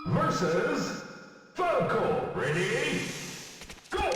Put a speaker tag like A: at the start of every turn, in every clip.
A: versus Falco. Ready? Go!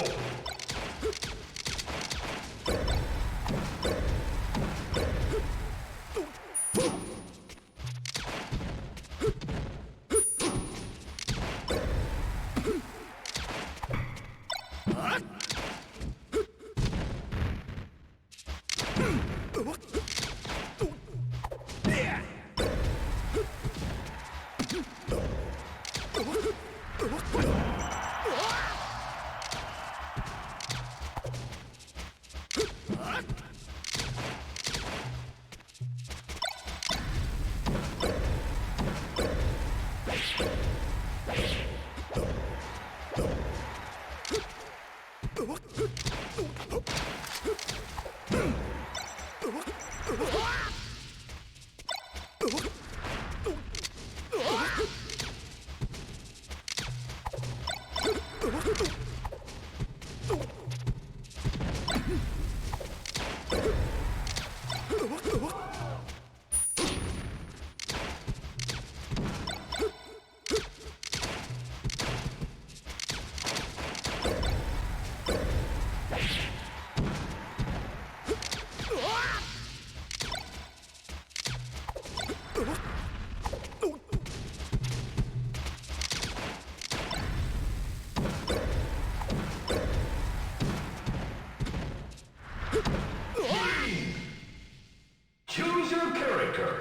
A: Choose your character.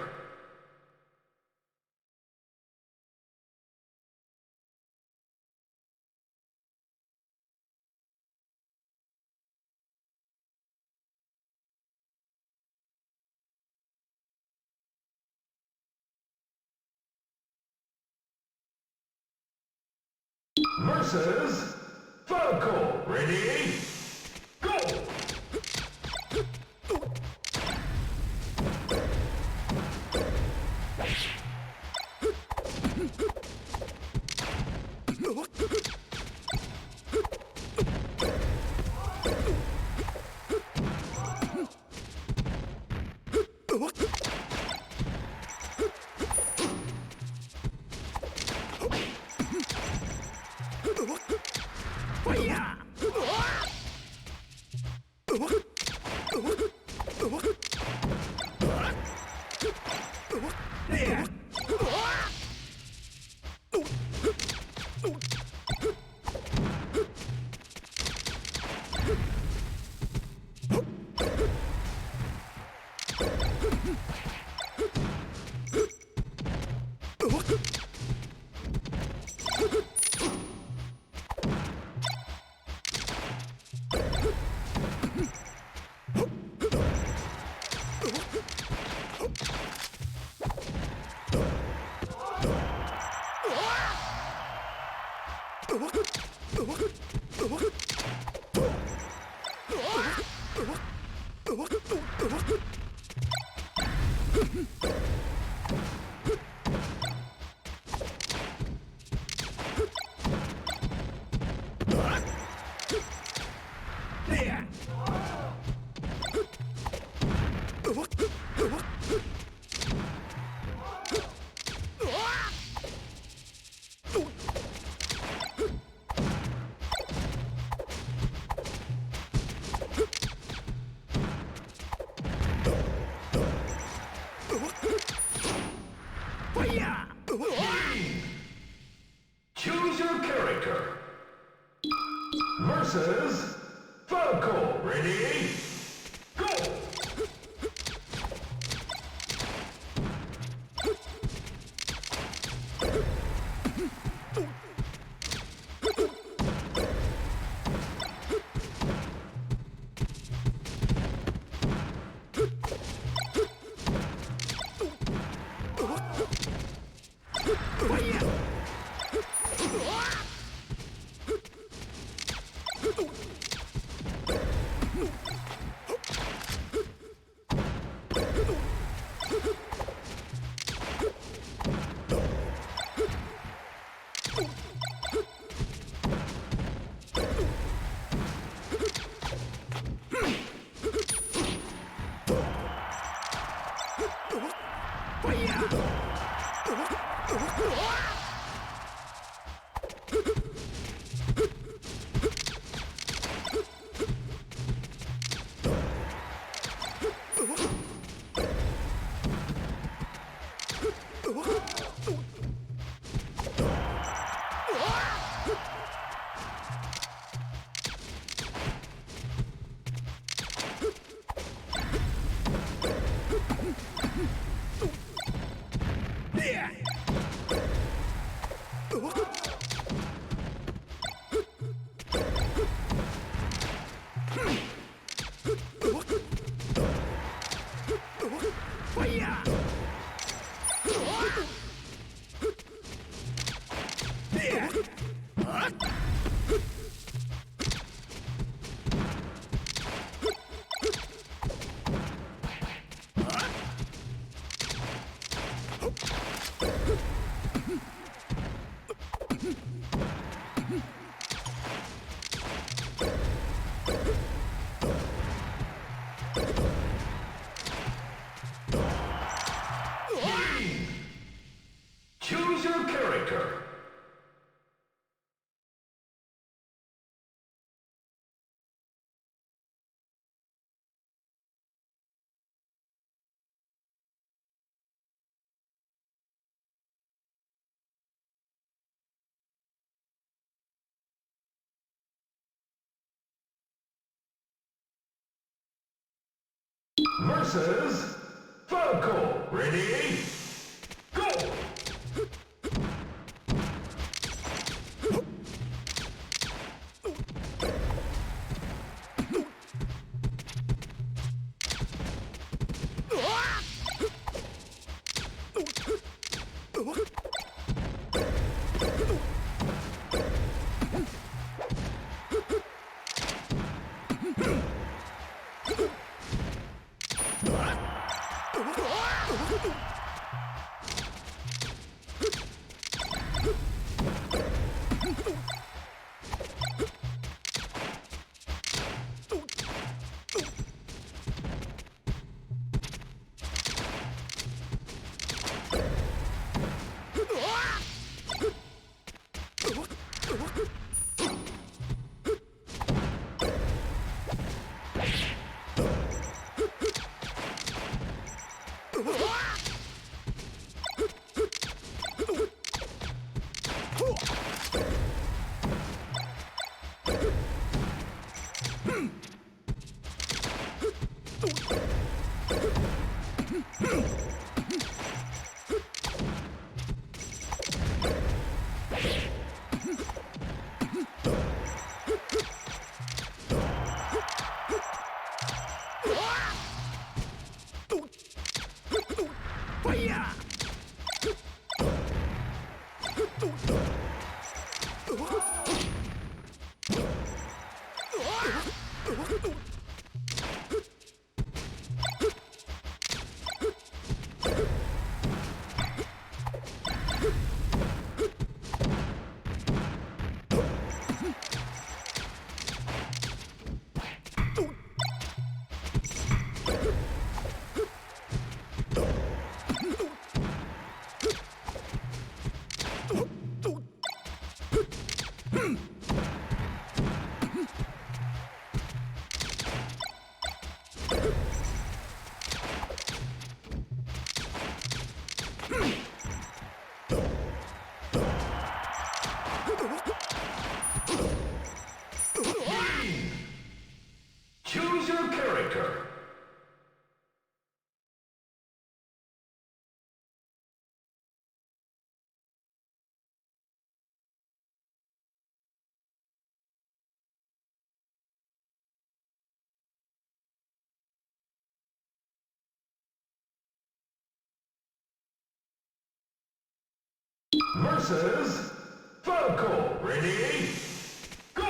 A: Versus Falco. Ready? Go! Choose your character. Versus Falco. Ready? Go! Choose your character. Versus Falco. Ready? Go! Choose your character. Versus Falco. Ready? Go!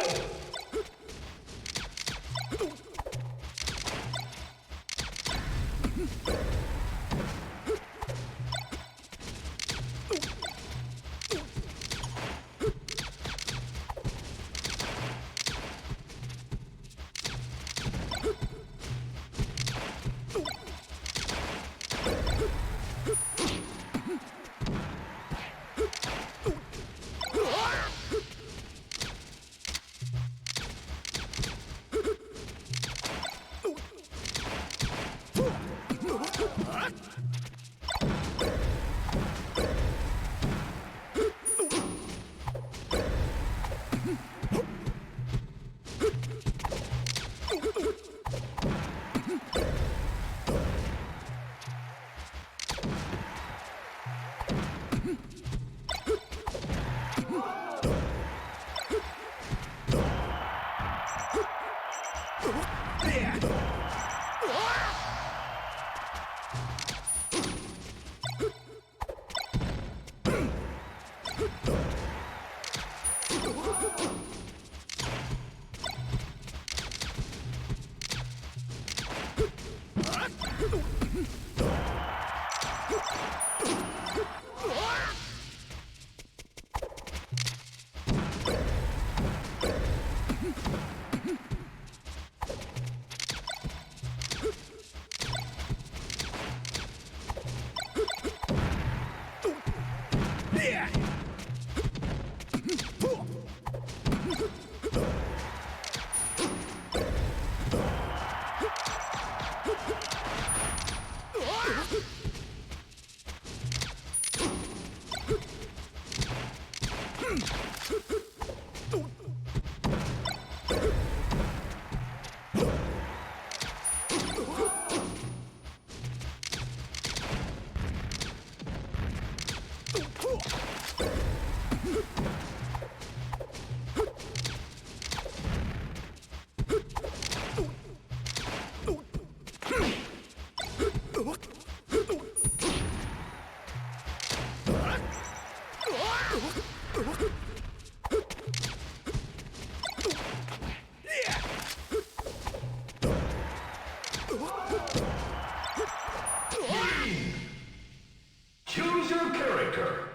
A: Choose your character.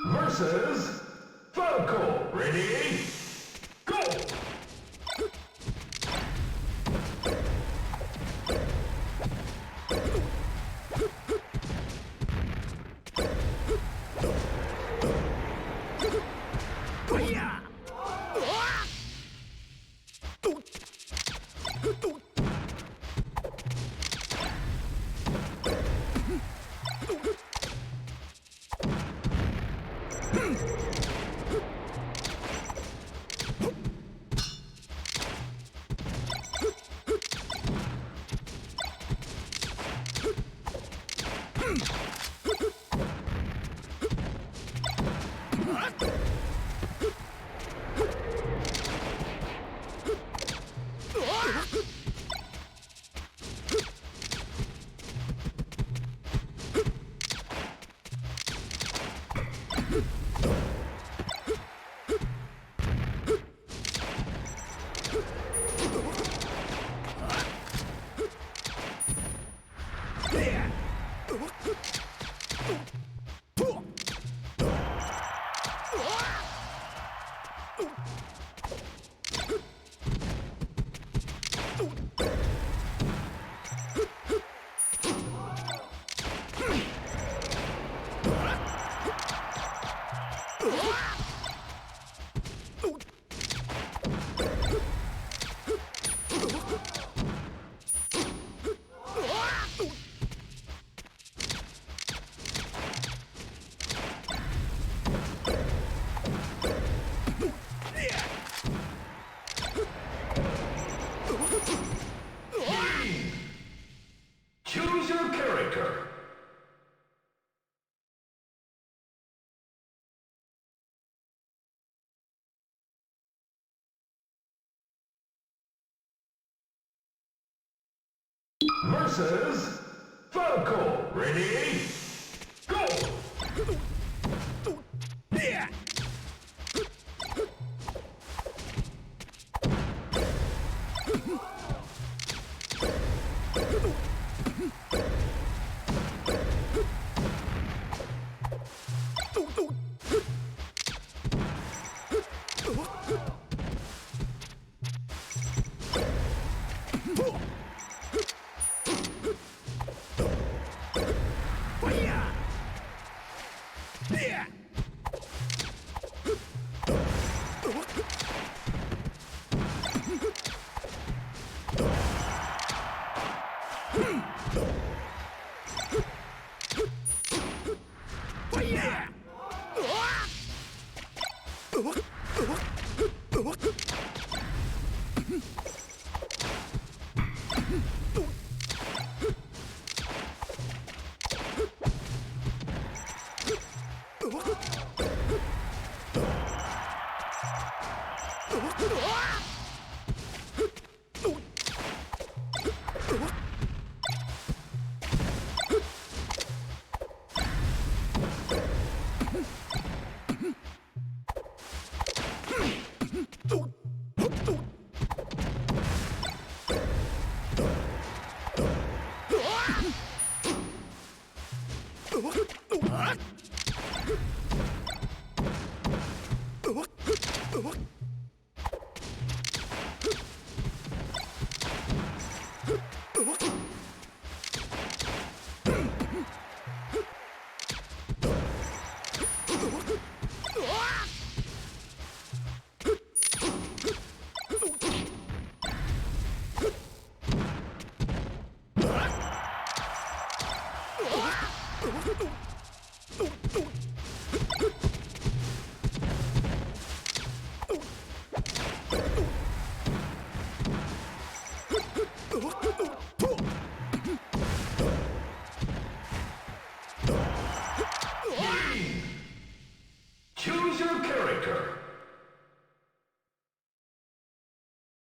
A: Versus Falco. Ready? Go! Choose your character. Versus Falco. Ready? Go!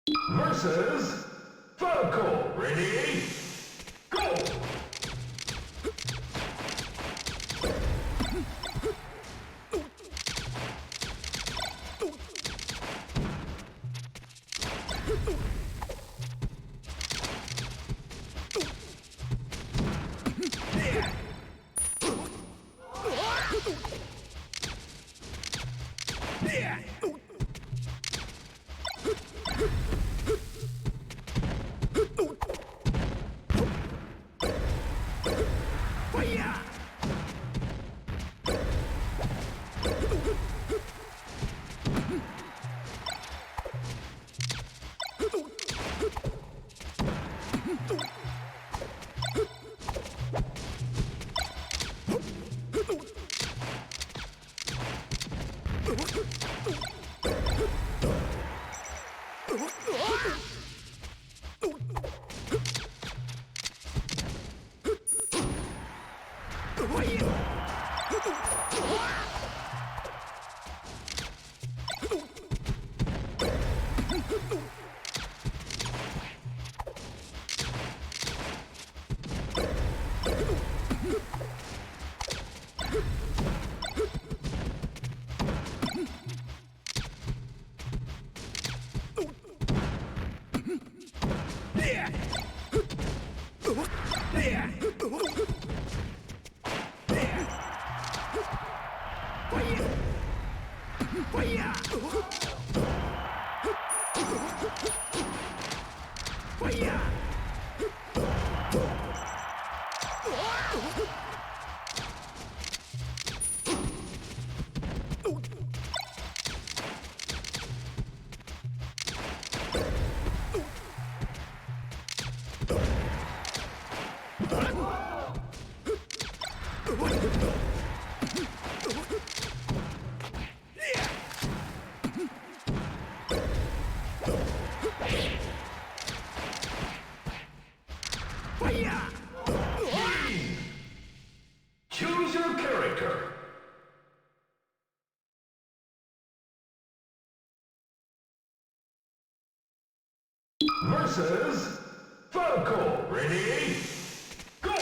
A: versus Falco. Ready? Go! Choose your character. Versus Falco. Ready? Go!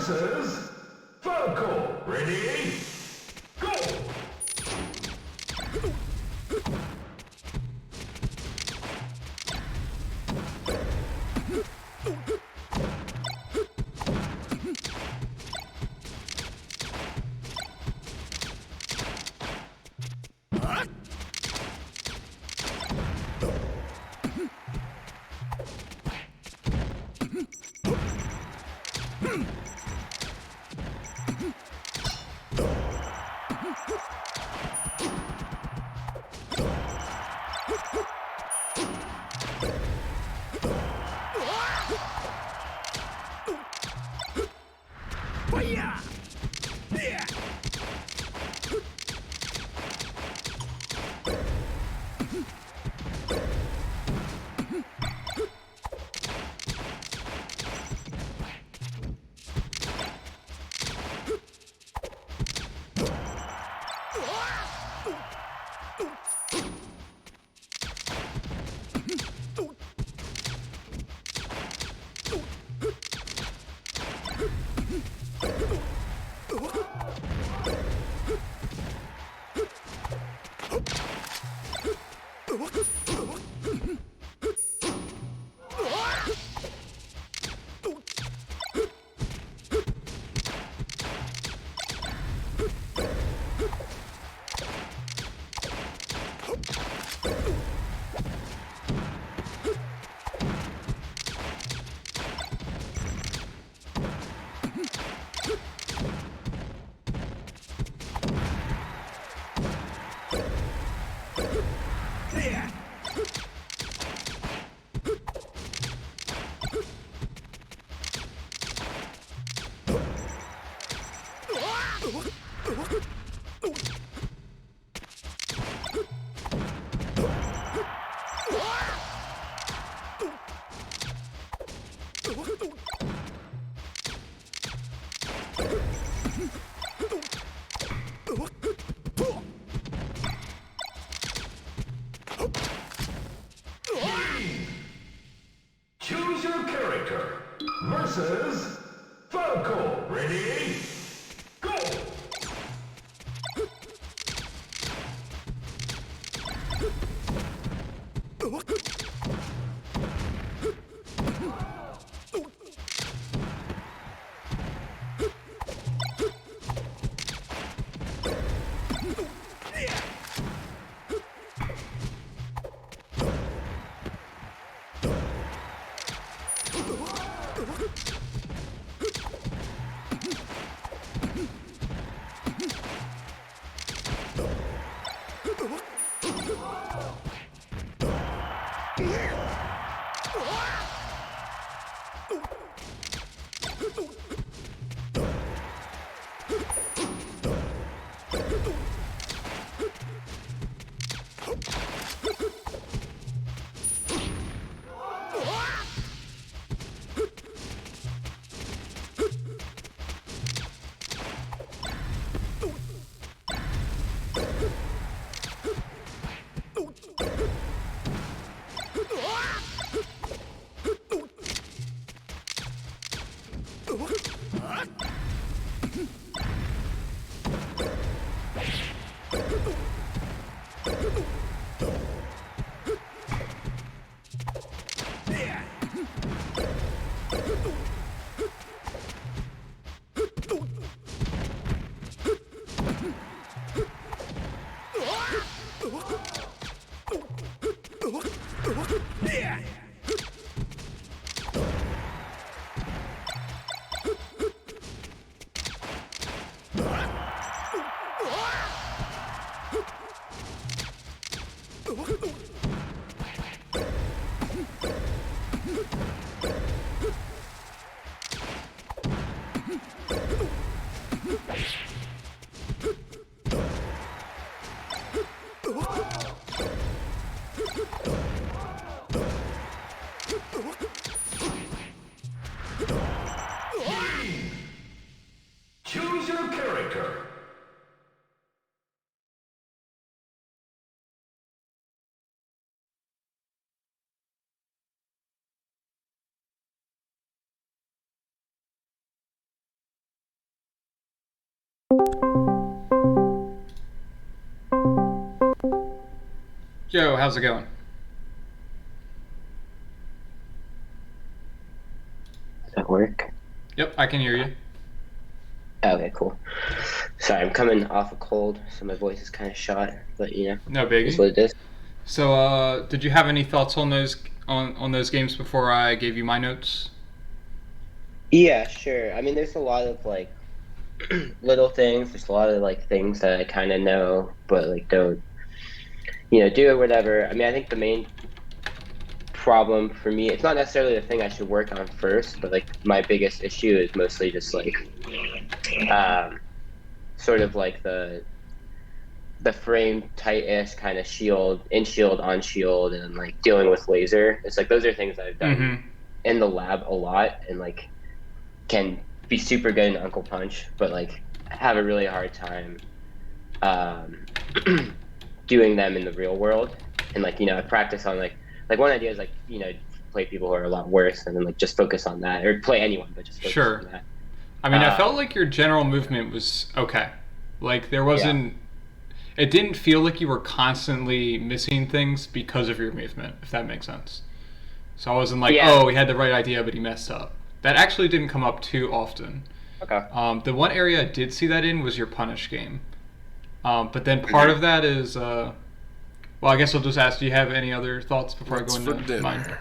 A: versus Falco. Ready? Go! Choose your character versus Falco. Ready? Go! Choose your character.
B: Yo, how's it going?
C: Does that work?
B: Yep, I can hear you.
C: Okay, cool. Sorry, I'm coming off a cold, so my voice is kind of shot, but
B: No
C: it's
B: biggie.
C: what it is.
B: So, did you have any thoughts on those games before I gave you my notes?
C: Yeah, sure. I mean, there's a lot of like little things. There's a lot of like things that I kind of know, but like don't, do it, whatever. I mean, I think the main problem for me, it's not necessarily the thing I should work on first, but like my biggest issue is mostly just like um, sort of like the frame tight-ish kind of shield, in shield, on shield, and like dealing with laser. It's like those are things that I've done
B: Mm-hmm.
C: in the lab a lot and like can be super good in Uncle Punch, but like have a really hard time um, doing them in the real world. And like, I practice on like one idea is like, play people who are a lot worse and then like just focus on that or play anyone, but just focus on
B: Sure.
C: that.
B: I mean, I felt
C: Um,
B: like your general movement was okay. Like there
C: yeah.
B: wasn't. It didn't feel like you were constantly missing things because of your movement, if that makes sense. So I wasn't like,
C: Yeah.
B: oh, he had the right idea, but he messed up. That actually didn't come up too often.
C: Okay.
B: The one area I did see that in was your punish game. But then part
C: Mhm.
B: of that is, well, I guess I'll just ask, do you have any other thoughts before I go
D: What's for
B: into mine?
D: dinner?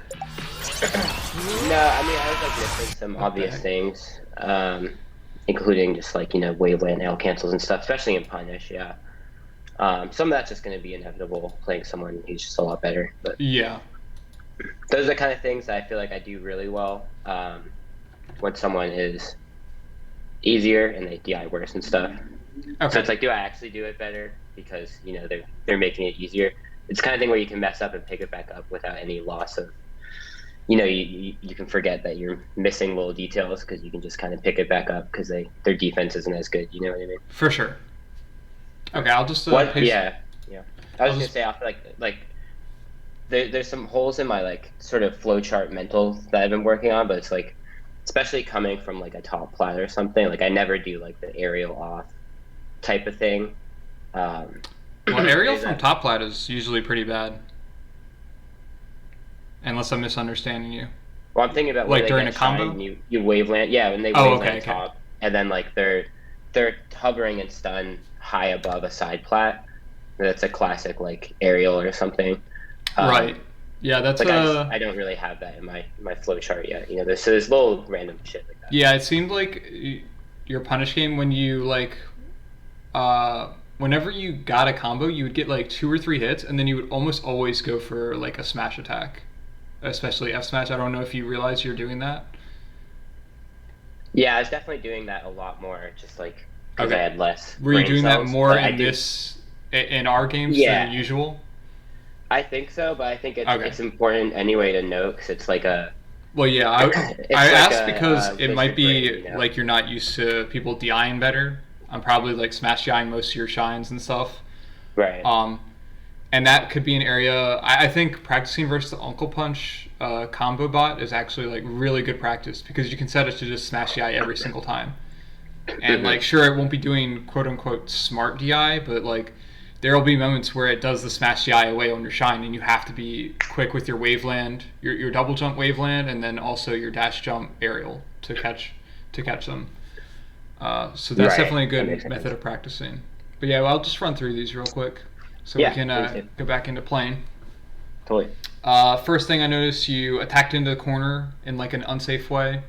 C: No, I mean, I was like missing some
B: What the
C: obvious
B: heck?
C: things, including just like, wavelength L cancels and stuff, especially in Punish, yeah. Some of that's just going to be inevitable playing someone who's just a lot better. But
B: Yeah.
C: those are the kind of things that I feel like I do really well when someone is easier and they DI worse and stuff. So
B: Okay.
C: it's like, do I actually do it better because they're making it easier? It's the kind of thing where you can mess up and pick it back up without any loss of you can forget that you're missing little details because you can just kind of pick it back up because their defense isn't as good. You know what I mean?
B: For sure. Okay, I'll just
C: What?
B: paste.
C: Yeah, yeah. I was
B: I'll
C: gonna
B: just.
C: say I feel like there's some holes in my like sort of flowchart mental that I've been working on, but it's like especially coming from like a top plat or something. Like I never do like the aerial off type of thing. Um,
B: Well, aerial
C: there's
B: from
C: a
B: top plat is usually pretty bad, unless I'm misunderstanding you.
C: well, I'm thinking about where
B: Like
C: they
B: during a
C: get shine.
B: combo.
C: And you waveland, yeah, when they
B: Oh, okay,
C: waveland
B: okay.
C: top, and then like they're hovering and stun high above a side plat. That's a classic like aerial or something.
B: Right.
C: Um,
B: Yeah, that's
C: like I don't really have that in my flow chart yet. There's little random shit like that.
B: Yeah, it seemed like your punish game when you like whenever you got a combo, you would get like 2 or 3 hits, and then you would almost always go for like a smash attack, especially F smash. I don't know if you realize you're doing that.
C: Yeah, I was definitely doing that a lot more, just like because I
B: Okay,
C: had less
B: were you
C: brain
B: doing that
C: cells.
B: more
C: But I
B: in
C: do,
B: this in our games than
C: yeah,
B: usual?
C: I think so. But I think it's
B: Okay.
C: it's important anyway to note because it's like a
B: Well, yeah, I
C: it's like
B: asked because
C: a
B: it might
C: lizard brain,
B: be like you're not used to people DIing better. I'm probably like smash DIing most of your shines and stuff.
C: Right.
B: Um, and that could be an area. I think practicing versus the Uncle Punch combo bot is actually like really good practice because you can set it to just smash DI every single time. And
C: Hmm.
B: like, sure, it won't be doing quote unquote smart DI, but like, there will be moments where it does the smash DI away on your shine, and you have to be quick with your waveland, your double jump waveland, and then also your dash jump aerial to catch them. So that's
C: Right.
B: definitely a
C: That makes
B: good method
C: sense.
B: of practicing. But yeah, well, I'll just run through these real quick so we
C: Yeah,
B: can
C: please do.
B: go back into playing.
C: Totally.
B: First thing I noticed, you attacked into the corner in like an unsafe way.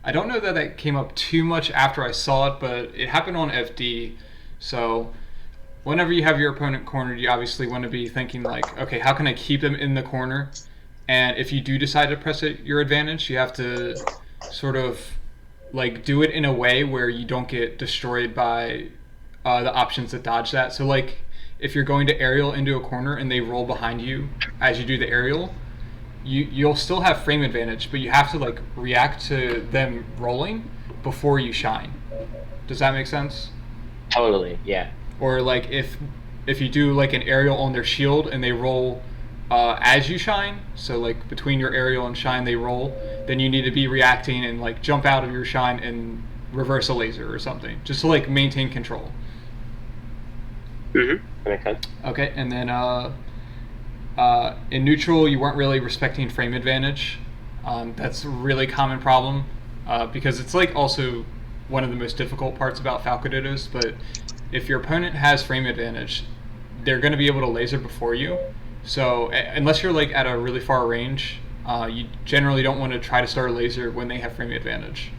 B: I don't know that that came up too much after I saw it, but it happened on FD. So whenever you have your opponent cornered, you obviously want to be thinking like, okay, how can I keep them in the corner? And if you do decide to press it your advantage, you have to sort of like do it in a way where you don't get destroyed by the options that dodge that. So like if you're going to aerial into a corner and they roll behind you as you do the aerial, you'll still have frame advantage, but you have to like react to them rolling before you shine. Does that make sense?
C: Totally. Yeah.
B: Or like if you do like an aerial on their shield and they roll as you shine, so like between your aerial and shine they roll, then you need to be reacting and like jump out of your shine and reverse a laser or something, just to like maintain control.
C: That makes sense.
B: Okay, and then in neutral, you weren't really respecting frame advantage. That's a really common problem because it's like also one of the most difficult parts about Falco Dittos. But if your opponent has frame advantage, they're going to be able to laser before you. So unless you're like at a really far range, you generally don't want to try to start a laser when they have frame advantage.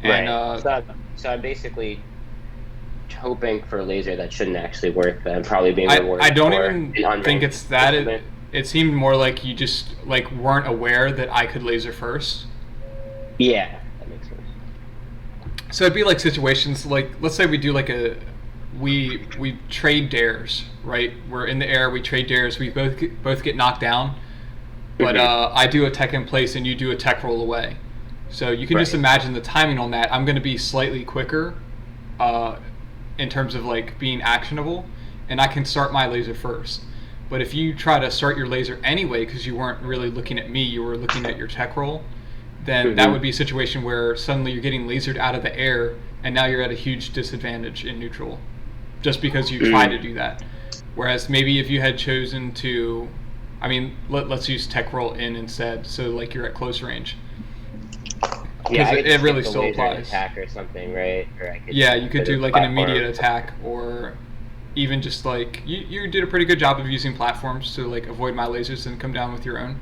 B: And,
C: right. So I'm basically hoping for a laser that shouldn't actually work, but I'm probably being rewarded.
B: I don't even think it's that. It seemed more like you just like weren't aware that I could laser first.
C: Yeah, that makes sense.
B: So it'd be like situations like, let's say we do like we trade dares, right? We're in the air, we trade dares, we both get knocked down, but I do a tech in place and you do a tech roll away. So you can just imagine the timing on that. I'm going to be slightly quicker in terms of like being actionable, and I can start my laser first. But if you try to start your laser anyway because you weren't really looking at me, you were looking at your tech roll, then that would be a situation where suddenly you're getting lasered out of the air, and now you're at a huge disadvantage in neutral, just because you tried to do that. Whereas maybe if you had chosen to, I mean, let's use tech roll in instead, so like you're at close range.
C: Yeah,
B: it really still applies.
C: Attack or something, right? Or I could
B: you could do like an immediate attack, or even just like you did a pretty good job of using platforms to like avoid my lasers and come down with your own.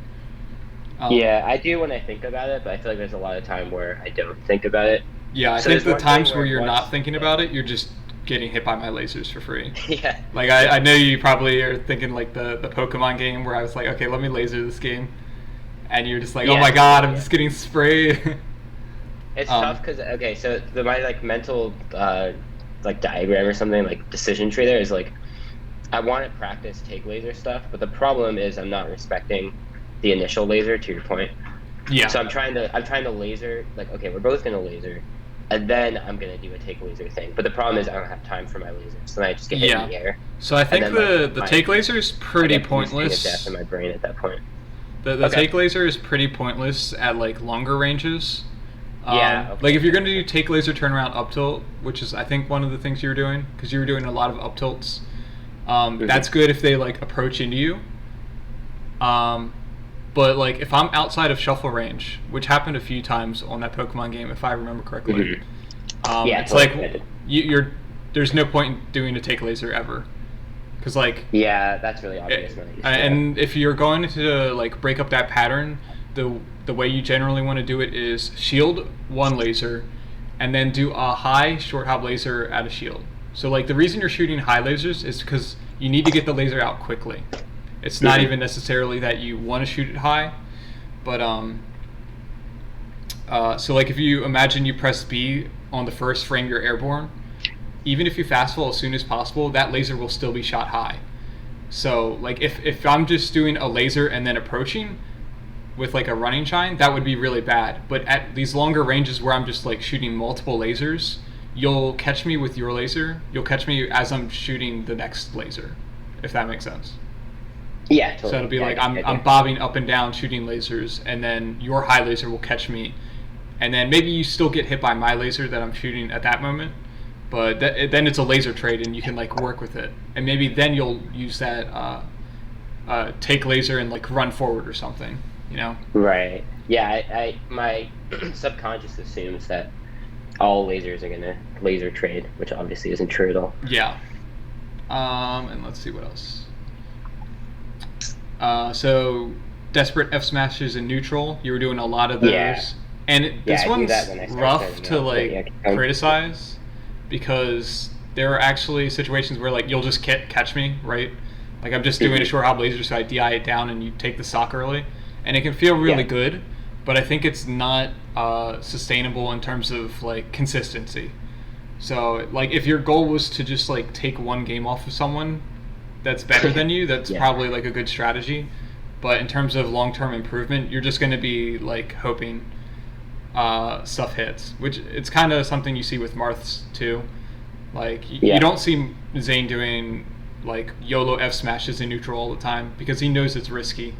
C: Yeah, I do when I think about it, but I feel like there's a lot of time where I don't think about it.
B: Yeah, I think the times where you're not thinking about it, you're just getting hit by my lasers for free.
C: Yeah.
B: Like I know you probably are thinking like the Pokemon game where I was like, okay, let me laser this game, and you're just like, oh my god, I'm just getting sprayed.
C: It's tough because so my like mental like diagram or something, like decision tree there is like I want to practice take laser stuff, but the problem is I'm not respecting the initial laser, to your point.
B: Yeah.
C: So I'm trying to laser, like, okay, we're both gonna laser, and then I'm gonna do a take laser thing. But the problem is I don't have time for my lasers, so then I just get hit in the air.
B: So I think the take laser is pretty pointless.
C: Death in my brain at that point.
B: The take laser is pretty pointless at like longer ranges. Like if you're going to do take laser turnaround up tilt, which is I think one of the things you were doing, because you were doing a lot of up tilts. That's good if they like approach into you. But like if I'm outside of shuffle range, which happened a few times on that Pokemon game, if I remember correctly, it's like there's no point in doing a take laser ever, because like
C: that's really obvious.
B: And if you're going to like break up that pattern, the way you generally want to do it is shield one laser, and then do a high short hop laser at a shield. So like the reason you're shooting high lasers is because you need to get the laser out quickly. It's not even necessarily that you want to shoot it high, but so like if you imagine you press B on the first frame you're airborne, even if you fast fall as soon as possible, that laser will still be shot high. So like if I'm just doing a laser and then approaching with like a running shine, that would be really bad. But at these longer ranges where I'm just like shooting multiple lasers, you'll catch me with your laser. You'll catch me as I'm shooting the next laser, if that makes sense.
C: Yeah, totally.
B: So it'll be like I'm bobbing up and down shooting lasers, and then your high laser will catch me, and then maybe you still get hit by my laser that I'm shooting at that moment, but then it's a laser trade and you can like work with it, and maybe then you'll use that take laser and like run forward or something, you know?
C: Right. Yeah. My subconscious assumes that all lasers are gonna laser trade, which obviously isn't true at all.
B: Yeah. And let's see what else. So desperate F smashes in neutral, you were doing a lot of those, and this one's rough to like criticize, because there are actually situations where like you'll just catch me, right? Like I'm just doing a short hop laser, so I DI it down and you take the stock early, and it can feel really good, but I think it's not sustainable in terms of like consistency. So like if your goal was to just like take one game off of someone that's better than you, that's probably like a good strategy. But in terms of long-term improvement, you're just going to be like hoping stuff hits, which it's kind of something you see with Marths too. Like you don't see Zane doing like YOLO F smashes in neutral all the time, because he knows it's risky,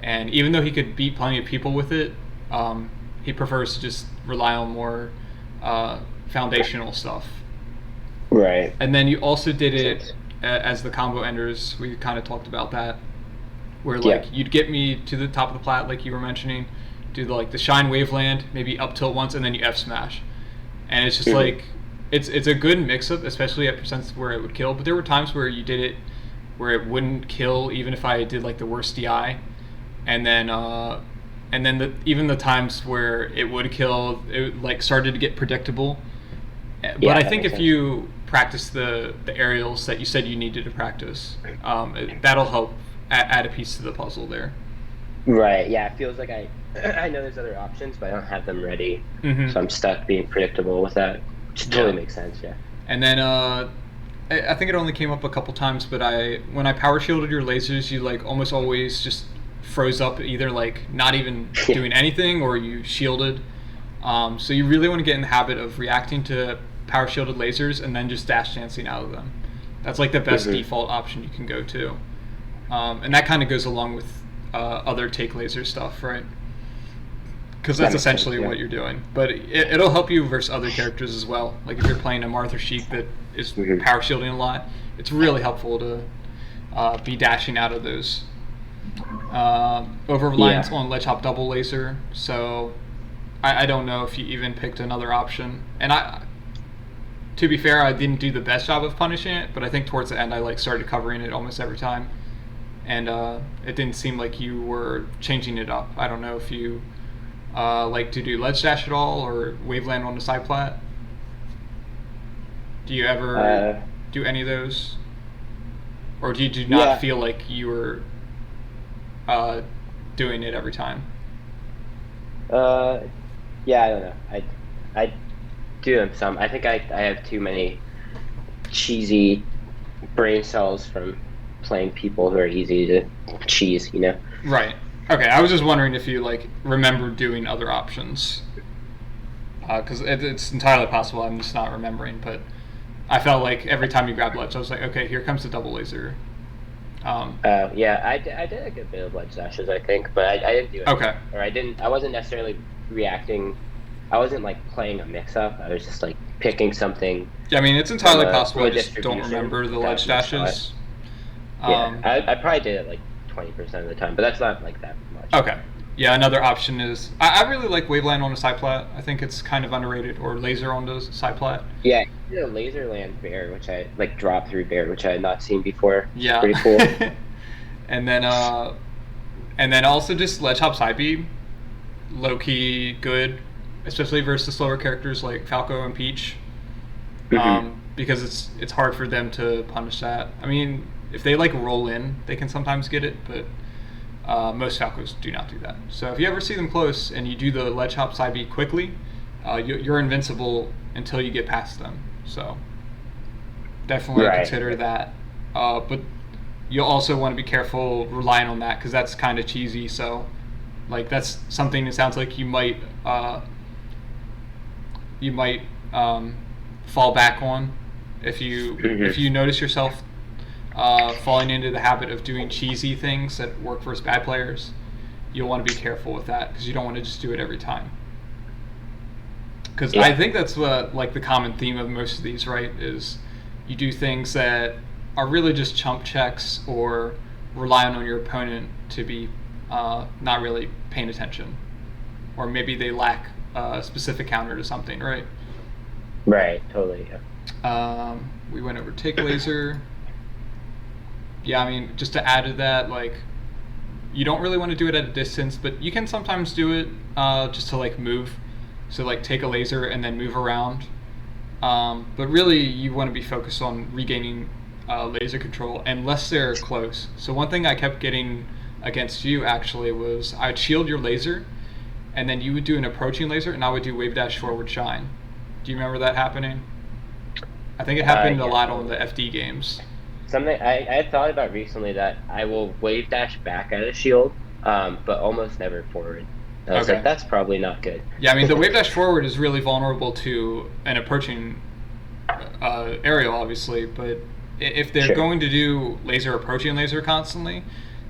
B: and even though he could beat plenty of people with it, he prefers to just rely on more foundational stuff.
C: Right.
B: And then you also did it as the combo enders. We kind of talked about that, where like you'd get me to the top of the plat, like you were mentioning, do the shine waveland, maybe up tilt once, and then you F smash, and it's just like it's a good mix up, especially at percents where it would kill. But there were times where you did it where it wouldn't kill, even if I did like the worst DI, and then even the times where it would kill, it like started to get predictable. But I think if you practice the aerials that you said you needed to practice, that'll help add a piece to the puzzle there.
C: Right. Yeah. It feels like I know there's other options, but I don't have them ready, so I'm stuck being predictable with that. Which totally makes sense. Yeah.
B: And then I think it only came up a couple times, but when I power shielded your lasers, you like almost always just froze up, either like not even doing anything or you shielded. So you really want to get in the habit of reacting to power shielded lasers and then just dash dancing out of them. That's like the best default option you can go to. And that kind of goes along with other take laser stuff, right? Because that's essentially what you're doing. But it'll help you versus other characters as well. Like if you're playing a Martha Sheik that is power shielding a lot, it's really helpful to be dashing out of those. Over reliance on ledge hop double laser, so I don't know if you even picked another option. And to be fair, I didn't do the best job of punishing it, but I think towards the end I like started covering it almost every time, and it didn't seem like you were changing it up. I don't know if you like to do ledge dash at all or waveland on the side plat. Do you ever do any of those, or do you not feel like you were doing it every time?
C: Yeah, I don't know. I do them some. I think I have too many cheesy brain cells from playing people who are easy to cheese, you know?
B: Right. Okay, I was just wondering if you like remember doing other options, because it's entirely possible I'm just not remembering. But I felt like every time you grabbed ledge, I was like, okay, here comes the double laser.
C: Yeah, I did a good bit of ledge dashes, I think, but I didn't do it.
B: Okay.
C: Or I wasn't necessarily reacting. I wasn't like playing a mix-up. I was just like picking something.
B: Yeah, I mean, it's entirely possible I just don't remember the ledge dashes.
C: I probably did it like 20% of the time, but that's not like that much.
B: Okay. Yeah, another option is I really like waveland on a side plat. I think it's kind of underrated, or laser on the side plat.
C: Yeah, I did a laser land bear, which I like drop through bear, which I had not seen before.
B: Yeah.
C: Pretty cool.
B: and then also just ledge hop side B, low key good, especially versus slower characters like Falco and Peach, because it's hard for them to punish that. I mean, if they like roll in, they can sometimes get it, but most Falcos do not do that. So if you ever see them close and you do the ledge hop side B quickly, you're invincible until you get past them. So definitely consider that. But you'll also want to be careful relying on that, because that's kind of cheesy. So like that's something that sounds like you might fall back on if you notice yourself falling into the habit of doing cheesy things that work versus bad players. You'll want to be careful with that, because you don't want to just do it every time. Because I think that's like the common theme of most of these, right? Is you do things that are really just chump checks or relying on your opponent to be not really paying attention, or maybe they lack a specific counter to something, right?
C: Right. Totally. Yeah.
B: We went over take laser. Yeah, I mean, just to add to that, like, you don't really want to do it at a distance, but you can sometimes do it just to like move. So like take a laser and then move around. But really, you want to be focused on regaining laser control unless they're close. So one thing I kept getting against you actually was I'd shield your laser, and then you would do an approaching laser, and I would do wave dash forward shine. Do you remember that happening? I think it happened a lot on the FD games.
C: Something I had thought about recently, that I will wave dash back at a shield, but almost never forward. I was like, that's probably not good.
B: Yeah, I mean, the wave dash forward is really vulnerable to an approaching aerial, obviously, but if they're going to do laser approaching laser constantly,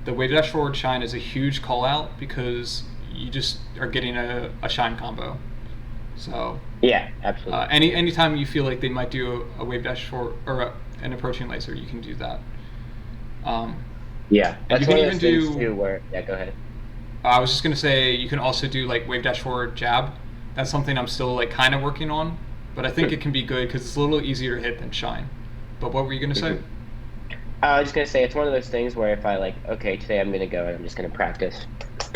B: the wave dash forward shine is a huge call out, because you just are getting a shine combo. So
C: Yeah, absolutely.
B: anytime you feel like they might do a wave dash for or an approaching laser, you can do that.
C: Yeah,
B: And you
C: that's
B: can
C: one of
B: even
C: those things
B: do.
C: too where, yeah, go ahead.
B: I was just gonna say you can also do like wave dash forward jab. That's something I'm still like kind of working on, but I think it can be good because it's a little easier to hit than shine. But what were you gonna say?
C: Mhm. I was just gonna say it's one of those things where if I like, okay, today I'm gonna go and I'm just gonna practice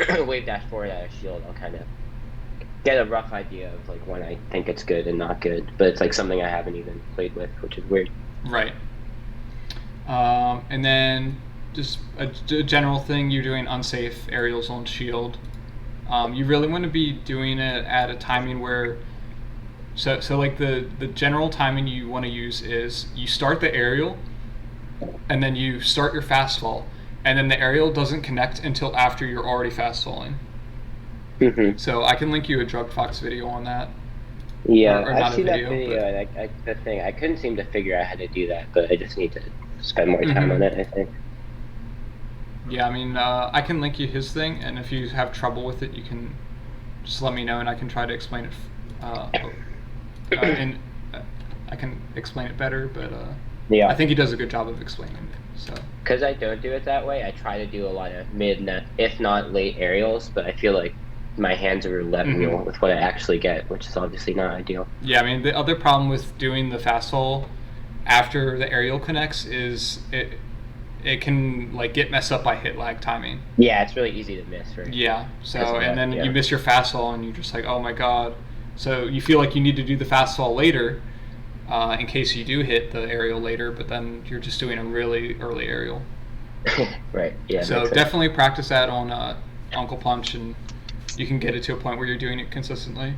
C: wave dash forward at a shield, I'll kind of get a rough idea of like when I think it's good and not good. But it's like something I haven't even played with, which is weird.
B: Right. And then just a general thing, you're doing unsafe aerials on shield. You really want to be doing it at a timing where, so like the general timing you want to use is you start the aerial, and then you start your fast fall, and then the aerial doesn't connect until after you're already fast falling.
C: Hmm.
B: So I can link you a Drug Fox video on that,
C: Yeah,
B: or
C: I've
B: not a
C: seen that
B: video,
C: video,
B: but.
C: and the thing I couldn't seem to figure out how to do that, but I just need to spend more time on
B: Mhm.
C: it. I think.
B: Yeah, I mean, I can link you his thing, and if you have trouble with it, you can just let me know, and I can try to explain it. And I can explain it better, but I
C: Yeah,
B: think he does a good job of explaining it. So.
C: because I don't do it that way. I try to do a lot of mid, if not late aerials, but I feel like my hands are a roulette
B: Hmm.
C: wheel with what I actually get, which is obviously not ideal.
B: Yeah, I mean, the other problem with doing the fast fall after the aerial connects is it can like get messed up by hit lag timing.
C: Yeah, it's really easy to miss, right?
B: Yeah.
C: Because
B: So
C: of
B: and
C: that.
B: then you
C: Yeah.
B: miss your fast fall, and you're just like, oh my god. So you feel like you need to do the fast fall later, in case you do hit the aerial later, but then you're just doing a really early aerial.
C: Right. Yeah,
B: So
C: makes sense.
B: definitely practice that on Uncle Punch, and you can get it to a point where you're doing it consistently,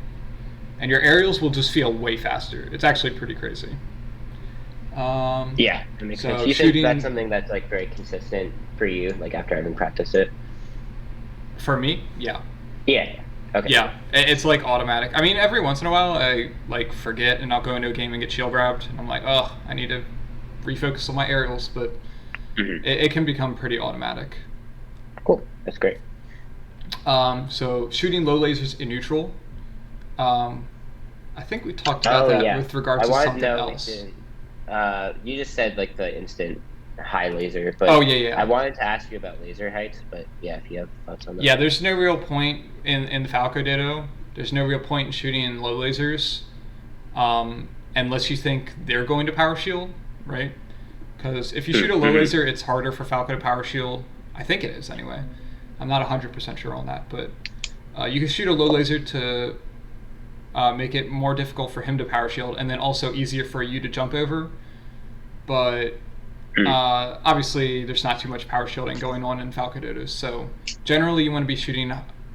B: and your aerials will just feel way faster. It's actually pretty crazy.
C: Yeah, that makes sense.
B: So
C: You think that's
B: shooting
C: something that's like very consistent for you, like after having practiced it?
B: for me, yeah,
C: Yeah. Yeah. Okay.
B: yeah, it's like automatic. I mean, every once in a while I like forget and I'll go into a game and get shield grabbed, and I'm like, oh, I need to refocus on my aerials, but
C: Hmm.
B: it can become pretty automatic.
C: Cool. That's great.
B: So shooting low lasers in neutral. Um, I think we talked about
C: Oh
B: that
C: yeah.
B: with regards
C: I
B: to
C: wanted to
B: something
C: know like
B: else.
C: you just said like the instant high laser,
B: Oh
C: but
B: yeah,
C: I
B: yeah,
C: wanted to ask you about laser heights, but yeah, if you have thoughts on that.
B: yeah. There's no real point in the Falco Ditto. There's no real point in shooting in low lasers, unless you think they're going to power shield, right? Because if you shoot a low
C: Mm-hmm.
B: laser, it's harder for Falco to power shield. I think it is anyway. I'm not 100% sure on that, but you can shoot a low laser to make it more difficult for him to power shield, and then also easier for you to jump over. But obviously, there's not too much power shielding going on in Falco Dodos. So generally, you want to be shooting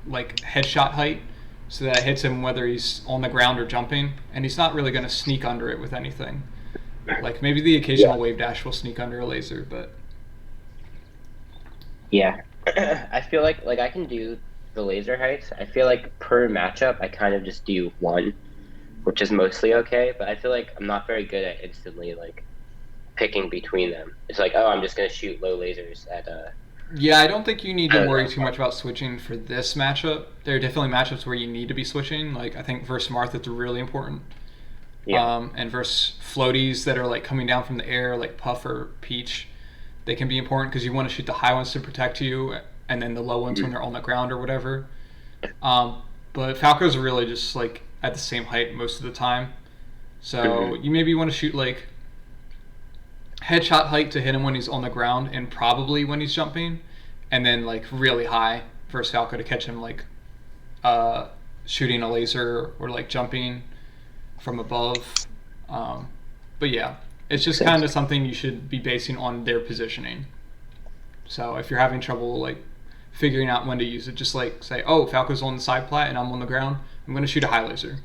B: like headshot height, so that it hits him whether he's on the ground or jumping, and he's not really going to sneak under it with anything. Like maybe the
C: Yeah.
B: occasional wave dash will sneak under a laser, but.
C: Yeah. I feel like I can do the laser heights. I feel like per matchup I kind of just do one, which is mostly okay, but I feel like I'm not very good at instantly like picking between them. It's like, oh, I'm just gonna shoot low lasers at
B: Yeah, I don't think you need
C: I
B: to
C: don't
B: worry
C: know.
B: too much about switching for this matchup. There are definitely matchups where you need to be switching. Like I think versus Marth, it's really important.
C: Yeah.
B: And versus floaties that are like coming down from the air, like Puff or Peach, they can be important because you want to shoot the high ones to protect you, and then the low ones when
C: Mhm.
B: they're on the ground or whatever. But Falco's really just like at the same height most of the time. So
C: Mhm.
B: you maybe want to shoot like headshot height to hit him when he's on the ground and probably when he's jumping, and then like really high versus Falco to catch him like uh, shooting a laser or like jumping from above. Um, but yeah, it's just kind of something you should be basing on their positioning. So if you're having trouble like figuring out when to use it, just like say, oh, Falco's on the side plat and I'm on the ground, I'm going to shoot a high laser.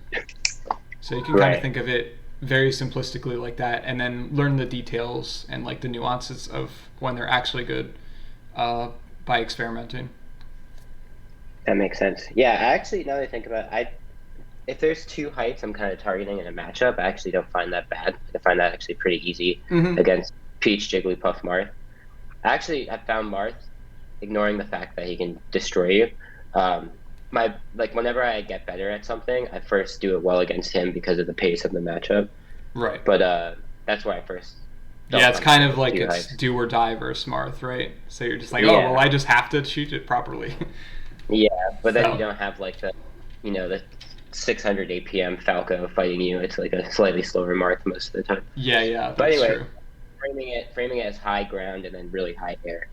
B: So you can kind of
C: Right.
B: think of it very simplistically like that, and then learn the details and like the nuances of when they're actually good uh, by experimenting.
C: That makes sense. Yeah, I actually now that I think about it, I if there's two heights I'm kind of targeting in a matchup, I actually don't find that bad. I find that actually pretty easy
B: Mm-hmm.
C: against Peach, Jigglypuff, Marth. Actually, I found Marth, ignoring the fact that he can destroy you, um, whenever I get better at something, I first do it well against him because of the pace of the matchup.
B: Right.
C: But that's where I first.
B: Yeah, it's kind of like
C: do
B: it's
C: hype.
B: do or die versus Marth, right? So you're just like, oh,
C: Yeah.
B: well, I just have to shoot it properly.
C: Yeah, but then
B: So-
C: you don't have like the 600 APM Falco fighting you. It's like a slightly slower Marth most of the time.
B: Yeah,
C: But
B: that's
C: anyway,
B: true.
C: framing it as high ground and then really high air,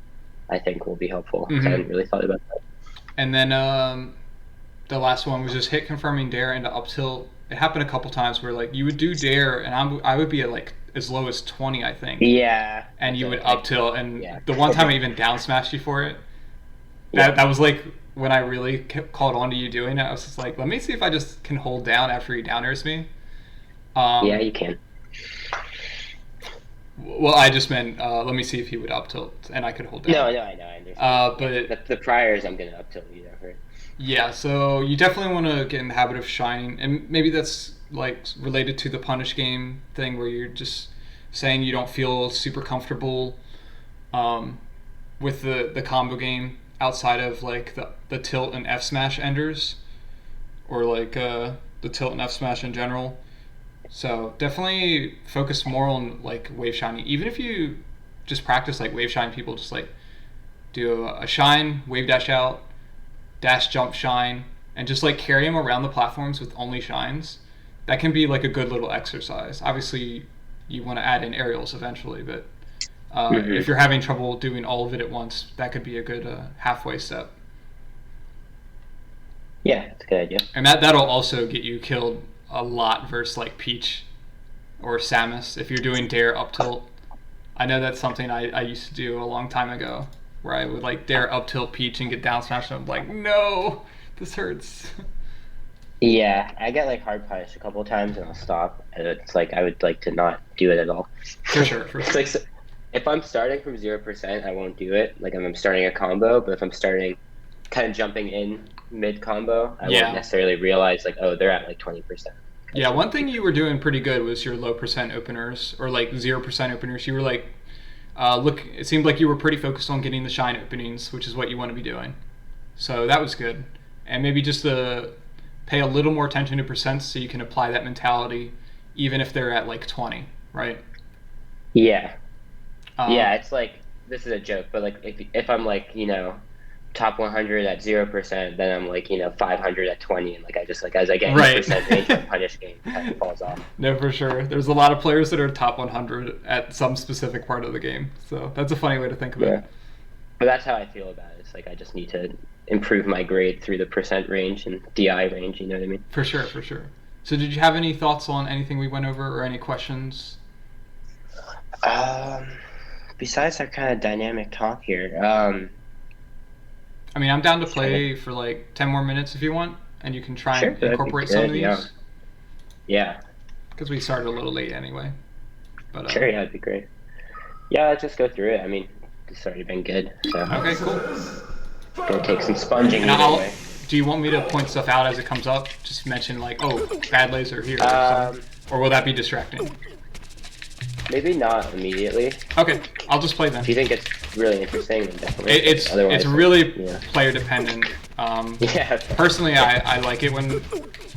C: I think will be helpful.
B: Mhm.
C: I hadn't really thought about that.
B: And then the last one was just hit confirming dare into up tilt. It happened a couple times where like you would do dare, and I would be at like as low as 20, I think.
C: Yeah.
B: And you
C: so,
B: would
C: like,
B: up tilt, and
C: yeah.
B: the one time I even down smashed you for it. That was like when I really called on to you doing it. I was just like, let me see if I just can hold down after he down airs me.
C: Yeah, you can.
B: Well, I just meant let me see if he would up tilt and I could hold down.
C: No, I know, I understand.
B: But
C: The priors, I'm gonna up tilt you, right?
B: yeah, so you definitely want to get in the habit of shining, and maybe that's like related to the punish game thing where you're just saying you don't feel super comfortable with the combo game outside of like the tilt and F smash enders, or like the tilt and F smash in general. So definitely focus more on like wave shining. Even if you just practice like wave shine, people just like do a shine, wave dash out, dash jump shine, and just like carry them around the platforms with only shines. That can be like a good little exercise. Obviously, you want to add in aerials eventually, but if you're having trouble doing all of it at once, that could be a good halfway step.
C: Yeah, that's a good idea.
B: And that'll also get you killed a lot versus like Peach or Samus if you're doing dare up tilt. I know that's something I used to do a long time ago, where I would like dare up tilt Peach and get down smashed, and I'm like, no, this hurts.
C: Yeah, I get like hard punished a couple times and I'll stop. And it's like I would like to not do it at all.
B: For sure.
C: It's like if I'm starting from 0%, I won't do it. Like if I'm starting a combo, but if I'm starting kind of jumping in mid combo, I won't necessarily realize like, oh, they're at like 20%.
B: Yeah, one thing you were doing pretty good was your low percent openers, or like 0% openers. You were like, it seemed like you were pretty focused on getting the shine openings, which is what you want to be doing. So that was good. And maybe just pay a little more attention to percents so you can apply that mentality, even if they're at like 20, right?
C: Yeah. Yeah, it's like, this is a joke, but like if I'm like, top 100 at 0%, then I'm like, 500 at 20, and like I just like as I get in the percent range, the punish game kind of falls off.
B: No, for sure. There's a lot of players that are top 100 at some specific part of the game, so that's a funny way to think of it.
C: But that's how I feel about it. It's like I just need to improve my grade through the percent range and DI range. You know what I mean?
B: For sure. So, did you have any thoughts on anything we went over, or any questions?
C: Besides our kind of dynamic talk here.
B: I mean, I'm down to play for like 10 more minutes if you want, and you can try and incorporate some of these.
C: Yeah.
B: Because we started a little late anyway. But,
C: sure, yeah, that'd be great. Yeah, let's just go through it. I mean, it's already been good. So.
B: Okay, cool.
C: Gonna take some sponging either way.
B: Do you want me to point stuff out as it comes up? Just mention like, oh, bad laser here, or will that be distracting?
C: Maybe not immediately.
B: Okay, I'll just play them.
C: If you think it's really interesting, then definitely.
B: It's really player dependent. Personally, I like it when,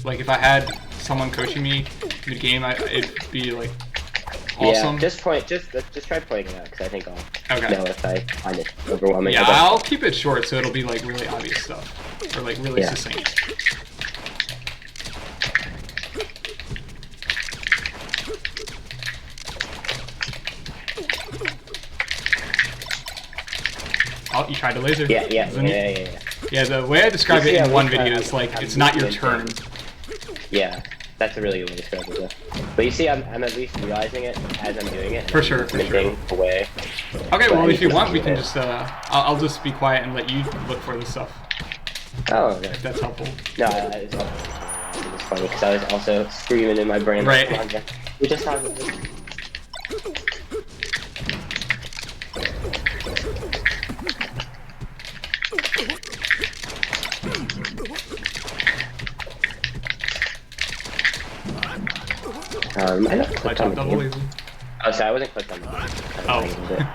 B: like, if I had someone coaching me mid game, it'd be like awesome.
C: Yeah, just try pointing it out because I think I'll know if I find it overwhelming.
B: Yeah, I'll keep it short so it'll be like really obvious stuff, or like really succinct. Oh, you tried to laser.
C: Yeah.
B: Yeah, the way I describe it in one video is like, it's not your turn.
C: Yeah, that's a really good way to describe it, though. But you see, I'm at least realizing it as I'm doing it.
B: For sure.
C: Away.
B: Okay, well, if you want, we can just, I'll just be quiet and let you look for this stuff.
C: Oh, okay.
B: If that's helpful.
C: No, it's funny, because I was also screaming in my brain.
B: Right.
C: We just talked about this. I don't click on the game. Oh, sorry, I wasn't clicked on the game.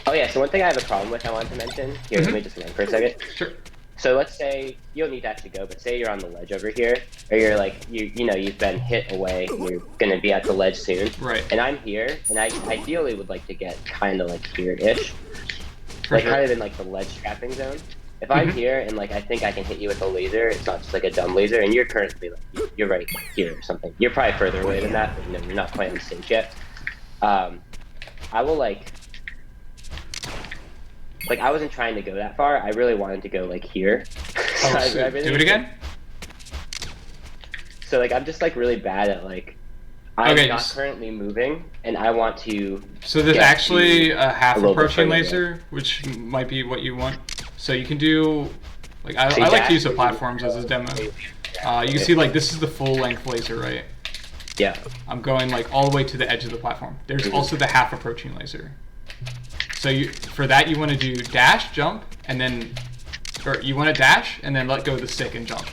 C: Oh yeah, so one thing I have a problem with I wanted to mention. Here, let me just run for a second.
B: Sure.
C: So let's say you don't need to actually go, but say you're on the ledge over here, or you're like you've been hit away, and you're gonna be at the ledge soon.
B: Right.
C: And I'm here, and I ideally would like to get kind of like here-ish,
B: For
C: like
B: sure.
C: kind of in like the ledge trapping zone. If I'm here and like I think I can hit you with a laser, it's not just like a dumb laser, and you're currently like you're right here or something. You're probably further away than that, but you're not quite on stage yet. I will like I wasn't trying to go that far. I really wanted to go like here.
B: Oh,
C: I
B: so
C: really
B: do it again?
C: So like I'm just like really bad at like I'm
B: Okay,
C: not currently moving, and I want to.
B: So there's
C: get
B: actually
C: to
B: a half
C: little bit
B: approaching
C: further
B: laser, which might be what you want. So you can do, like I
C: See,
B: like to
C: that-
B: use the platforms as a demo. You can see like this is the full length laser, right?
C: Yeah.
B: I'm going like all the way to the edge of the platform. There's also the half approaching laser. So for that you want to do dash, jump, and then, or you want to dash and then let go of the stick and jump.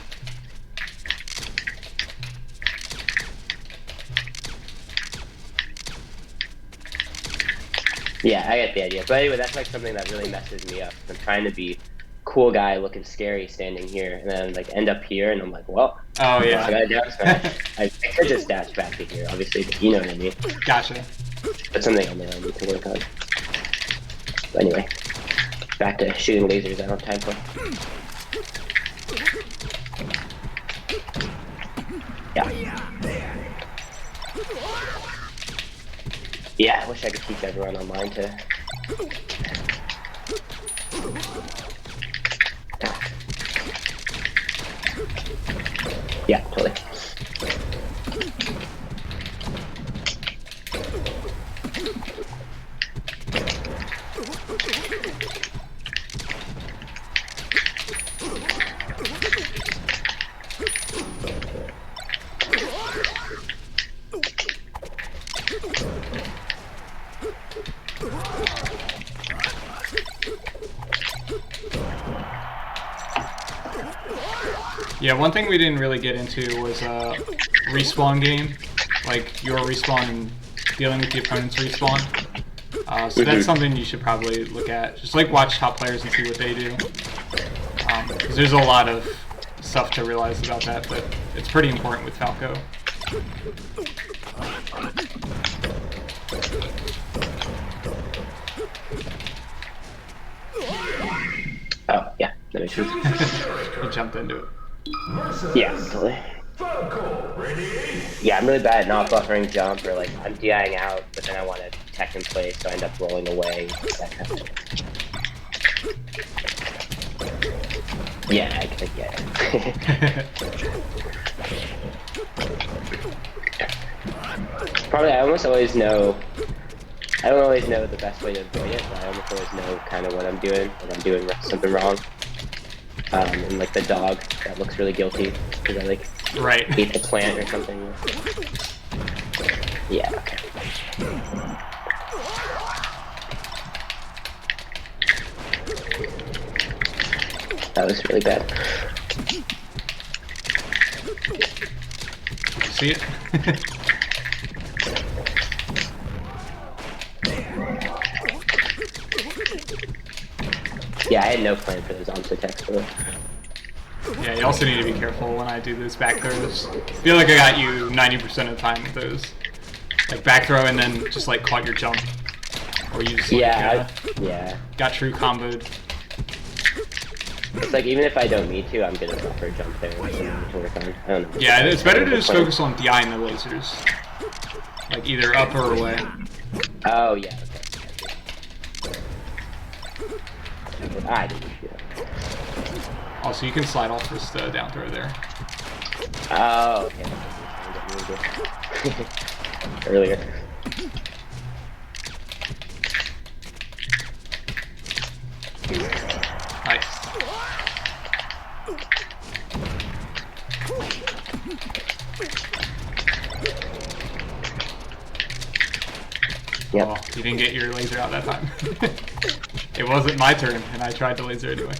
C: Yeah, I get the idea. But anyway, that's like something that really messes me up. I'm trying to be cool guy looking scary standing here, and then like end up here, and I'm like, well,
B: Oh
C: I
B: yeah.
C: gotta down smash. I could just dash back to here, obviously, but you know what I mean.
B: Gotcha.
C: That's something I need to work on. But anyway, back to shooting lasers I don't have time for. Yeah. Yeah, I wish I could teach everyone online to. Yeah, totally.
B: Yeah, one thing we didn't really get into was respawn game, like your respawn and dealing with the opponent's respawn. So that's something you should probably look at. Just like watch top players and see what they do. 'Cause there's a lot of stuff to realize about that, but it's pretty important with Falco.
C: Oh, yeah, that makes sense.
B: He jumped into it.
C: Yeah, totally.
A: Falco, ready?
C: Yeah, I'm really bad at not buffering jump, or like I'm DIing out, but then I want to tech in place, so I end up rolling away. That kind of thing. Yeah, I could get it. Probably, I almost always know. I don't always know the best way to avoid it, but I almost always know kind of what I'm doing, when I'm doing something wrong. And like the dog that looks really guilty because I like
B: Right.
C: ate the plant or something. Yeah. Okay. That was really bad.
B: See it?
C: Yeah, I had no plan for those onset attacks, bro.
B: Yeah, you also need to be careful when I do those back throws. I feel like I got you 90% of the time with those. Like back throw and then just like caught your jump. Or you just like,
C: Yeah.
B: got true comboed.
C: It's like even if I don't need to, I'm gonna buffer jump there. To work on. I don't know.
B: Yeah, it's better to just focus on DIing the lasers. Like either up or away.
C: Oh yeah. Okay. I didn't do that.
B: Also, you can slide off this down throw there.
C: Oh, okay. Earlier.
B: Nice.
C: Yep.
B: Oh, you didn't get your laser out that time. It wasn't my turn, and I tried to laser anyway.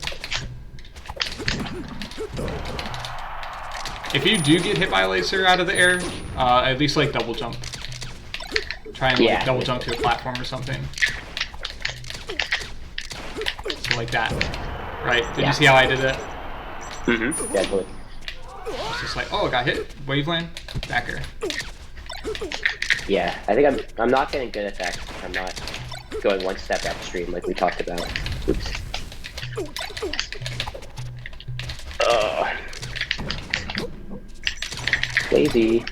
B: If you do get hit by a laser out of the air, at least like double jump. Try and like double jump to a platform or something. like that. Right? Did
C: Yeah.
B: you see how I did that?
C: Mm-hmm. Definitely.
B: It's just like, oh, I got hit. Waveland. Backer.
C: Yeah, I think I'm not getting good effects. I'm not going one step upstream like we talked about. Oops. Lazy.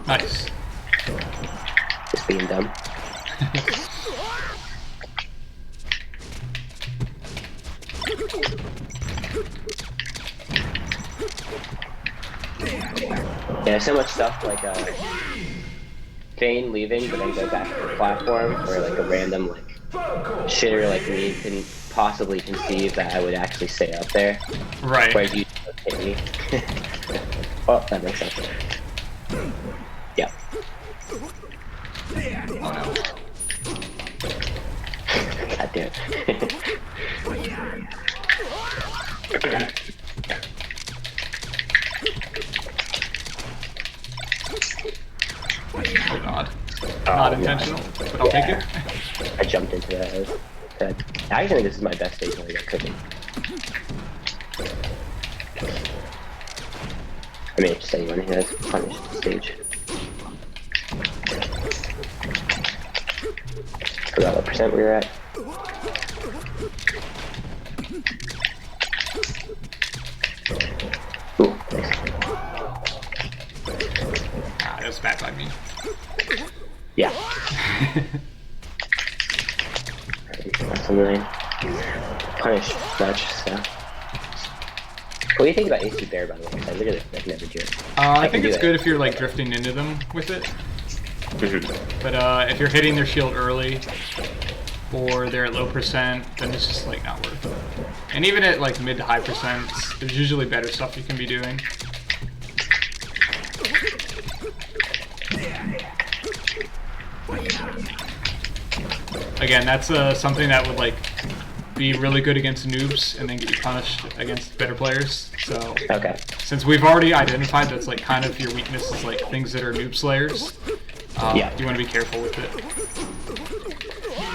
B: Nice.
C: Just being dumb. Yeah, so much stuff like Fane leaving, but then go back to the platform, or like a random like shitter like me couldn't possibly conceive that I would actually stay up there.
B: Right.
C: Whereas you hit me. Oh, that makes sense. Yeah.
B: Oh no.
C: God damn it.
B: Oh god.
C: Oh,
B: Not
C: no.
B: intentional, but I'll take it.
C: I jumped into that. I think this is my best stage like I could be. I mean, just anyone who has punished the stage. Forgot what percent we were at. Ooh, nice.
B: Ah, that was bad by me.
C: Yeah. That's something. Punish much, so. What do you think about AC Bear, by the way? 'Cause I literally like, never do it.
B: I think
C: can do
B: it's
C: it.
B: good if you're like drifting into them with it.
C: Mm-hmm.
B: But if you're hitting their shield early, or they're at low percent, then it's just like not worth it. And even at like mid to high percents, there's usually better stuff you can be doing. Again, that's something that would like be really good against noobs and then get you punished against better players. So
C: Okay.
B: since we've already identified that's like kind of your weakness is like things that are noob slayers,
C: Yeah.
B: you want to be careful with it.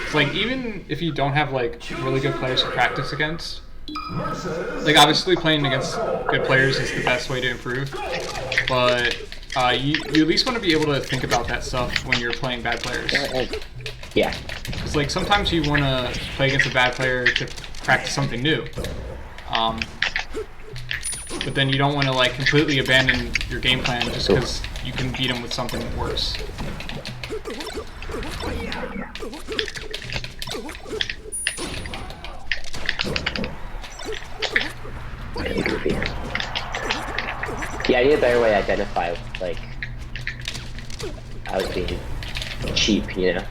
B: It's like even if you don't have like really good players to practice against, like obviously playing against good players is the best way to improve, but you at least want to be able to think about that stuff when you're playing bad players.
C: Yeah.
B: It's like sometimes you want to play against a bad player to practice something new, but then you don't want to like completely abandon your game plan just because you can beat them with something worse.
C: Yeah, I need a better way to identify, like, I was being cheap, you know?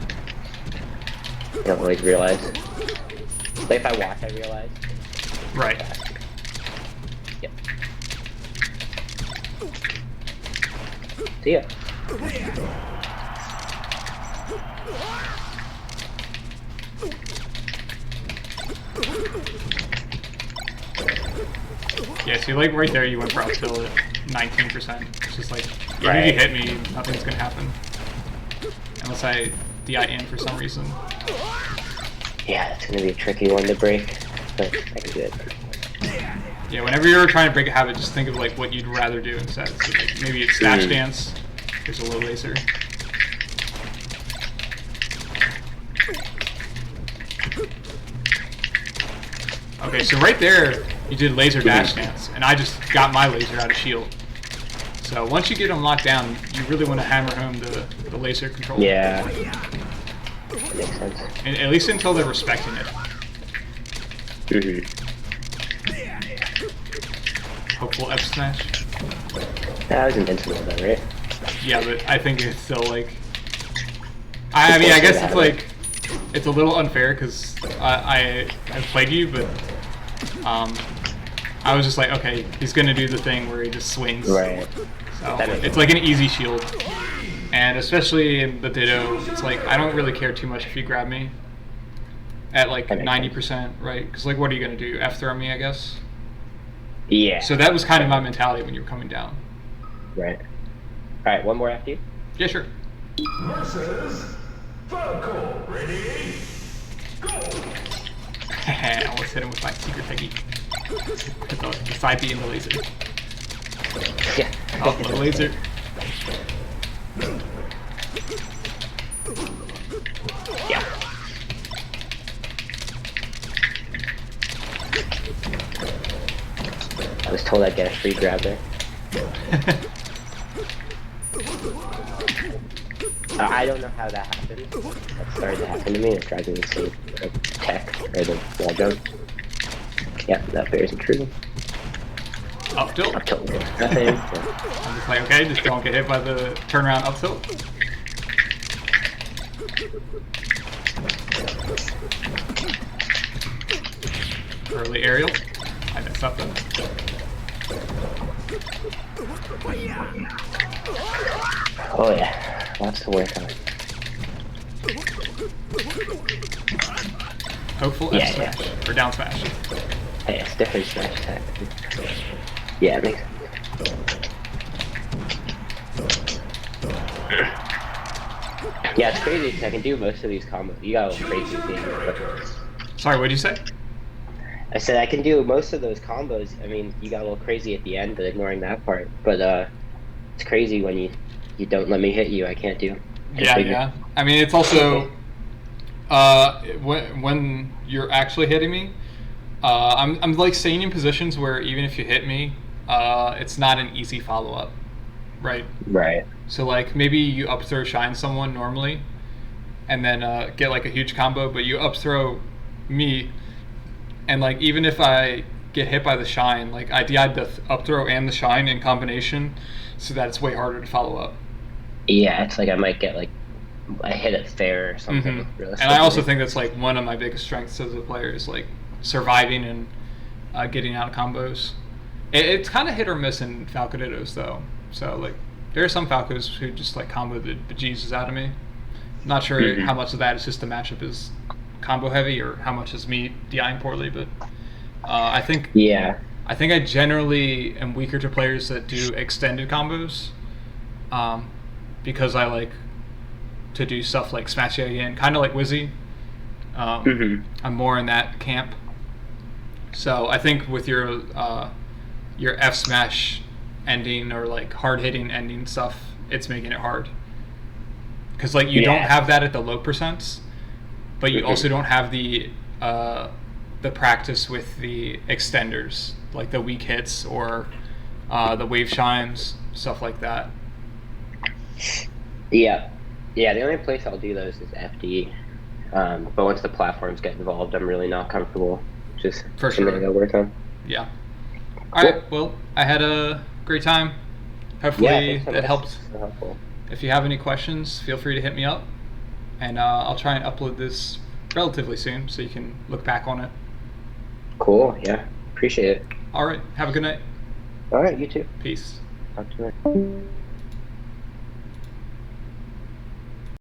C: I don't always realize. Like, if I watch, I realize.
B: Right.
C: Yep. See ya.
B: Yeah, so like right there you went for uphill at 19%. It's just like, even
C: Right.
B: if you hit me, nothing's gonna happen. Unless I DI in for some reason.
C: Yeah, it's gonna be a tricky one to break, but I can do it.
B: Yeah, whenever you're trying to break a habit, just think of like what you'd rather do instead. So like, maybe it's Snatch Dance, there's a low laser. Okay, so right there, you did laser dash dance, and I just got my laser out of shield. So once you get them locked down, you really want to hammer home the laser control.
C: Yeah. That makes sense.
B: And at least until they're respecting it. Hopeful F smash.
C: That was invincible though, right?
B: Yeah, but I think it's still like. I mean, I guess it's like it's a little unfair because I've played you, but I was just like, okay, he's gonna do the thing where he just swings.
C: Right.
B: So
C: That makes
B: it's like an easy shield. And especially in the Ditto, it's like I don't really care too much if you grab me at like
C: That makes
B: 90%, right? Because like, what are you gonna do? F-throw me, I guess.
C: Yeah.
B: So that was kind of my mentality when you were coming down.
C: Right. All right, one more after you.
B: Yeah, sure.
A: Versus Falco. Ready? Go!
B: I almost hit him with my secret technique. The side B and the laser.
C: Yeah.
B: Oh, the laser.
C: Yeah. I was told I'd get a free grab there. I don't know how that happened. That started to happen to me. It's driving me insane. The tech or the wall jump. Yeah, that bears intrusion.
B: Up tilt.
C: Up tilt. Nothing. Yeah.
B: I'm just like, okay, just don't get hit by the turnaround up tilt. Early aerial. I messed up though.
C: Oh yeah, lots to work on.
B: Hopeful
C: Yeah,
B: F smash. Or down smash.
C: Hey, it's different smash attack. Yeah, it makes sense. Yeah, it's crazy because I can do most of these combos. You got a little crazy at the end, but
B: Sorry, what did you say?
C: I said I can do most of those combos. I mean, you got a little crazy at the end, but ignoring that part. But it's crazy when you don't let me hit you. I can't do.
B: Yeah, yeah. I mean, it's also when you're actually hitting me. I'm like staying in positions where even if you hit me, it's not an easy follow up, right?
C: Right.
B: So like maybe you up throw shine someone normally, and then get like a huge combo, but you up throw me, and like even if I get hit by the shine, like I DI'd the up throw and the shine in combination, so that it's way harder to follow up.
C: Yeah, it's like I might get like I hit it fair or something.
B: And I also think that's like one of my biggest strengths as a player is like surviving and getting out of combos. It's kind of hit or miss in Falco Dittos though. So like there are some Falcos who just like combo the bejesus out of me. Not sure how much of that is just the matchup is combo heavy or how much is me DIing poorly, but I think I generally am weaker to players that do extended combos because I like to do stuff like smash you again, kind of like Wizzy. I'm more in that camp. So I think with your F smash ending or like hard hitting ending stuff, it's making it hard. Because like you don't have that at the low percents, but you also don't have the practice with the extenders, like the weak hits or the wave shines, stuff like that.
C: Yeah, the only place I'll do those is FD. But once the platforms get involved, I'm really not comfortable. Just
B: For
C: something
B: sure.
C: to go work on.
B: Yeah. All right. Well, I had a great time. Hopefully
C: thanks so
B: that
C: much.
B: helped.
C: So helpful.
B: If you have any questions, feel free to hit me up, and I'll try and upload this relatively soon so you can look back on it.
C: Cool. Yeah. Appreciate it.
B: All right. Have a good night.
C: All right. You too.
B: Peace.
C: Talk to you later.